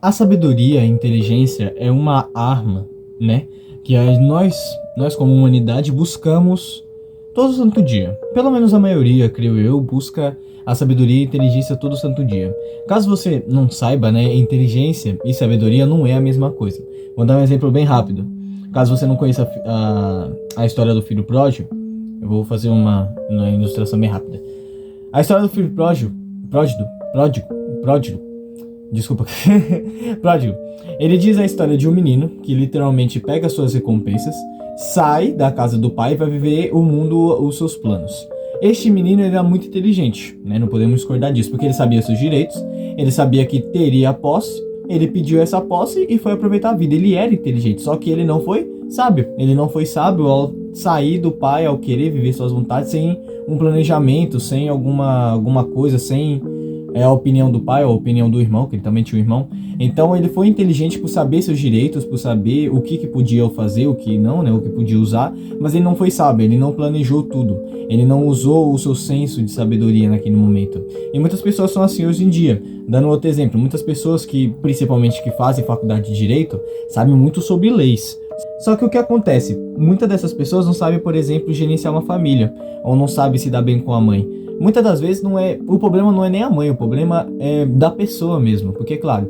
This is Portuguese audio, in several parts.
A sabedoria, a inteligência é uma arma, né? Que nós como humanidade buscamos todo santo dia. Pelo menos a maioria, creio eu, busca a sabedoria e a inteligência todo santo dia. Caso você não saiba, né, inteligência e sabedoria não é a mesma coisa. Vou dar um exemplo bem rápido. Caso você não conheça a história do filho pródigo, eu vou fazer uma ilustração bem rápida. A história do filho pródigo, desculpa, pródigo. Ele diz a história de um menino que literalmente pega suas recompensas, sai da casa do pai e vai viver o mundo, os seus planos. Este menino era muito inteligente, né? Não podemos discordar disso, porque ele sabia seus direitos, ele sabia que teria a posse, ele pediu essa posse e foi aproveitar a vida. Ele era inteligente, só que ele não foi sábio. Ele não foi sábio ao sair do pai, ao querer viver suas vontades sem um planejamento, sem alguma coisa, sem a opinião do pai ou a opinião do irmão, que ele também tinha um irmão. Então ele foi inteligente por saber seus direitos, por saber o que podia fazer, o que não, né, o que podia usar, mas ele não foi sábio, ele não planejou tudo, ele não usou o seu senso de sabedoria naquele momento. E muitas pessoas são assim hoje em dia. Dando outro exemplo, muitas pessoas que, principalmente que fazem faculdade de Direito, sabem muito sobre leis. Só que o que acontece? Muitas dessas pessoas não sabem, por exemplo, gerenciar uma família, ou não sabem se dar bem com a mãe. Muitas das vezes o problema não é nem a mãe, o problema é da pessoa mesmo. Porque, claro,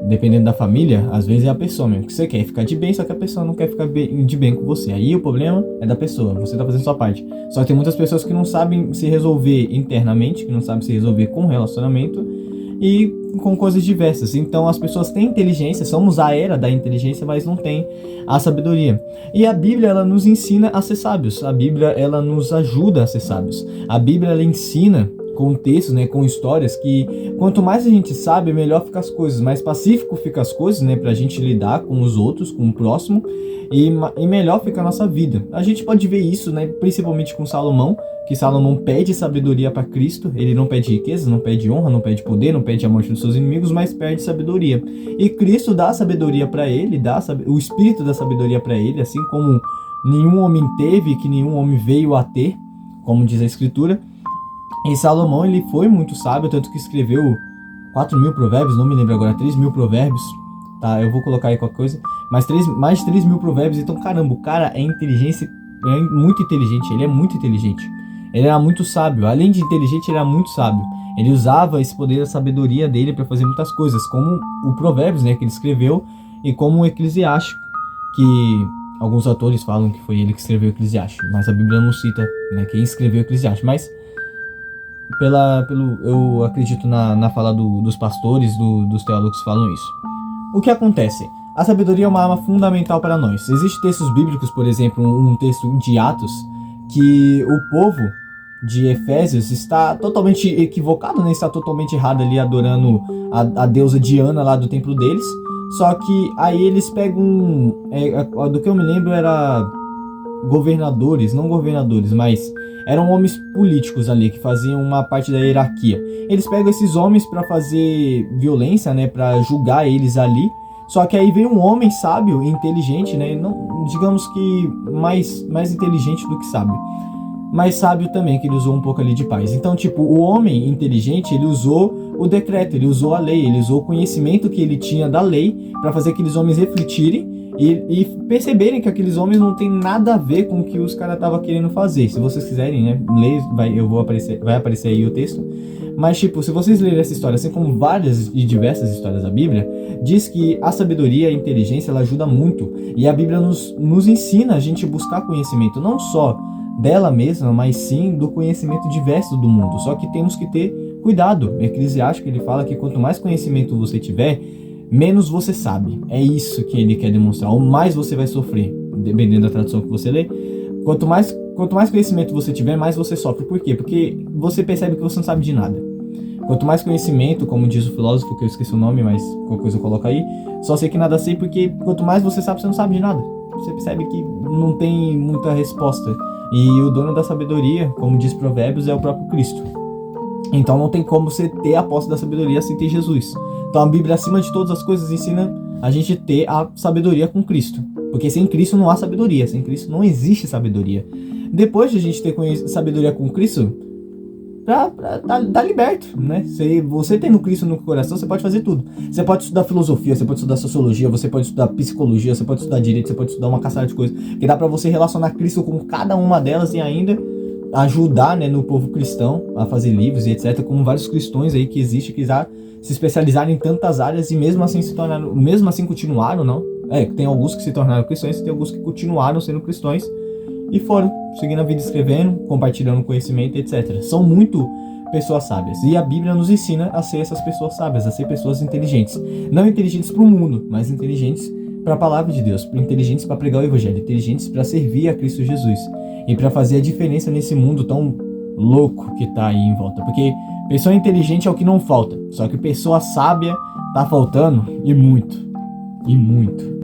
dependendo da família, às vezes é a pessoa mesmo que você quer ficar de bem, só que a pessoa não quer ficar de bem com você. Aí o problema é da pessoa, você tá fazendo sua parte. Só que tem muitas pessoas que não sabem se resolver internamente, que não sabem se resolver com relacionamento e com coisas diversas. Então as pessoas têm inteligência, somos a era da inteligência, mas não tem a sabedoria. E a Bíblia, ela nos ensina a ser sábios. A Bíblia, ela nos ajuda a ser sábios. A Bíblia, ela ensina com textos, né, com histórias, que quanto mais a gente sabe, melhor fica as coisas, mais pacífico fica as coisas, né, pra gente lidar com os outros, com o próximo, e melhor fica a nossa vida. A gente pode ver isso, né, principalmente com Salomão, que Salomão pede sabedoria para Cristo. Ele não pede riqueza, não pede honra, não pede poder, não pede a morte dos seus inimigos, mas pede sabedoria. E Cristo dá sabedoria para ele, dá o Espírito da sabedoria para ele, assim como nenhum homem teve, que nenhum homem veio a ter, como diz a Escritura. E Salomão, ele foi muito sábio, tanto que escreveu 4.000 provérbios, não me lembro agora, 3.000 provérbios, tá? Eu vou colocar aí qualquer coisa, mas mais de 3.000 provérbios. Então, caramba, o cara é muito inteligente, ele é muito inteligente. Ele era muito sábio, além de inteligente, ele era muito sábio. Ele usava esse poder da sabedoria dele para fazer muitas coisas, como o Provérbios, né, que ele escreveu, e como o Eclesiástico, que alguns autores falam que foi ele que escreveu o Eclesiástico, mas a Bíblia não cita, né, quem escreveu o Eclesiástico. Mas eu acredito na fala dos pastores, dos teólogos que falam isso. O que acontece? A sabedoria é uma arma fundamental para nós. Existem textos bíblicos, por exemplo, um texto de Atos, que o povo de Efésios está totalmente equivocado, né? Está totalmente errado ali, adorando a deusa Diana lá do templo deles. Só que aí eles pegam, do que eu me lembro era governadores, não governadores, mas eram homens políticos ali que faziam uma parte da hierarquia. Eles pegam esses homens para fazer violência, né? Para julgar eles ali. Só que aí vem um homem sábio e inteligente, né? Não, digamos que mais inteligente do que sábio, mas sábio também, que ele usou um pouco ali de paz. Então, tipo, o homem inteligente, ele usou o decreto, ele usou a lei, ele usou o conhecimento que ele tinha da lei para fazer aqueles homens refletirem e perceberem que aqueles homens não tem nada a ver com o que os caras estavam querendo fazer. Se vocês quiserem, né, ler, vai aparecer aí o texto. Mas, tipo, se vocês lerem essa história, assim como várias e diversas histórias da Bíblia, diz que a sabedoria e a inteligência, ela ajuda muito. E a Bíblia nos ensina a gente buscar conhecimento, não só dela mesma, mas sim do conhecimento diverso do mundo. Só que temos que ter cuidado. Eclesiástico, ele fala que quanto mais conhecimento você tiver, menos você sabe. É isso que ele quer demonstrar. Ou mais você vai sofrer, dependendo da tradução que você lê. Quanto mais conhecimento você tiver, mais você sofre. Por quê? Porque você percebe que você não sabe de nada. Quanto mais conhecimento, como diz o filósofo, que eu esqueci o nome, mas qualquer coisa eu coloco aí, só sei que nada sei, porque quanto mais você sabe, você não sabe de nada. Você percebe que não tem muita resposta. E o dono da sabedoria, como diz Provérbios, é o próprio Cristo. Então não tem como você ter a posse da sabedoria sem ter Jesus. Então a Bíblia, acima de todas as coisas, ensina a gente ter a sabedoria com Cristo. Porque sem Cristo não há sabedoria, sem Cristo não existe sabedoria. Depois de a gente ter sabedoria com Cristo, pra tá liberto, né? Você tendo Cristo no coração, você pode fazer tudo. Você pode estudar filosofia, você pode estudar sociologia, você pode estudar psicologia, você pode estudar direito, você pode estudar uma caçada de coisas, que dá pra você relacionar Cristo com cada uma delas e ainda ajudar, né, no povo cristão a fazer livros e etc, como vários cristãos aí que existem, que já se especializaram em tantas áreas e mesmo assim continuaram, não? Tem alguns que se tornaram cristãos, tem alguns que continuaram sendo cristãos e foram seguindo a vida, escrevendo, compartilhando conhecimento, etc. São muito pessoas sábias. E a Bíblia nos ensina a ser essas pessoas sábias, a ser pessoas inteligentes. Não inteligentes para o mundo, mas inteligentes para a palavra de Deus, inteligentes para pregar o evangelho, inteligentes para servir a Cristo Jesus e para fazer a diferença nesse mundo tão louco que tá aí em volta. Porque pessoa inteligente é o que não falta, só que pessoa sábia tá faltando e muito. E muito.